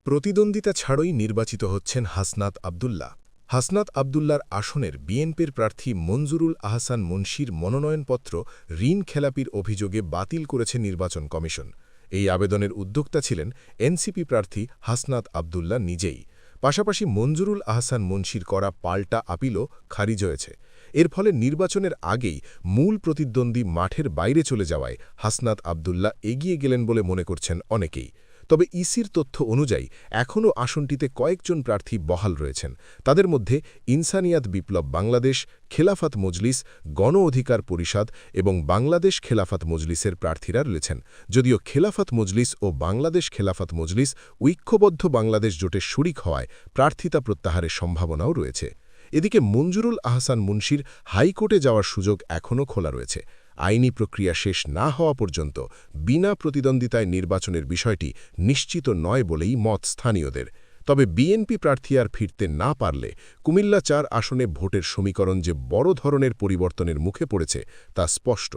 প্রতিদ্বন্দ্বিতা ছাড়াই নির্বাচিত হচ্ছেন হাসনাত আব্দুল্লাহ। হাসনাত আব্দুল্লাহর আসনের বিএনপির প্রার্থী মঞ্জুরুল আহসান মুন্সির মনোনয়নপত্র ঋণ খেলাপির অভিযোগে বাতিল করেছে নির্বাচন কমিশন। এই আবেদনের উদ্যোক্তা ছিলেন এনসিপি প্রার্থী হাসনাত আব্দুল্লাহ নিজেই। পাশাপাশি মঞ্জুরুল আহসান মুন্সির করা পাল্টা আপিলও খারিজ হয়েছে। এর ফলে নির্বাচনের আগেই মূল প্রতিদ্বন্দ্বী মাঠের বাইরে চলে যাওয়ায় হাসনাত আব্দুল্লাহ এগিয়ে গেলেন বলে মনে করছেন অনেকেই। তবে ইসির তথ্য অনুযায়ী এখনও আসনটিতে কয়েকজন প্রার্থী বহাল রয়েছেন। তাদের মধ্যে ইনসানিয়াত বিপ্লব বাংলাদেশ, খেলাফত মজলিস, গণ অধিকার পরিষদ এবং বাংলাদেশ খেলাফত মজলিসের প্রার্থীরা রয়েছেন। যদিও খেলাফত মজলিস ও বাংলাদেশ খেলাফত মজলিস ঐক্যবদ্ধ বাংলাদেশ জোটের শরিক হওয়ায় প্রার্থিতা প্রত্যাহারের সম্ভাবনাও রয়েছে। এদিকে মঞ্জুরুল আহসান মুন্সির হাইকোর্টে যাওয়ার সুযোগ এখনও খোলা রয়েছে। আইনি প্রক্রিয়া শেষ না হওয়া পর্যন্ত বিনা প্রতিদ্বন্দ্বিতায় নির্বাচনের বিষয়টি নিশ্চিত নয় বলেই মত স্থানীয়দের। তবে বিএনপি প্রার্থী আর ফিরতে না পারলে কুমিল্লা ৪ আসনে ভোটের সমীকরণ যে বড় ধরনের পরিবর্তনের মুখে পড়েছে তা স্পষ্ট।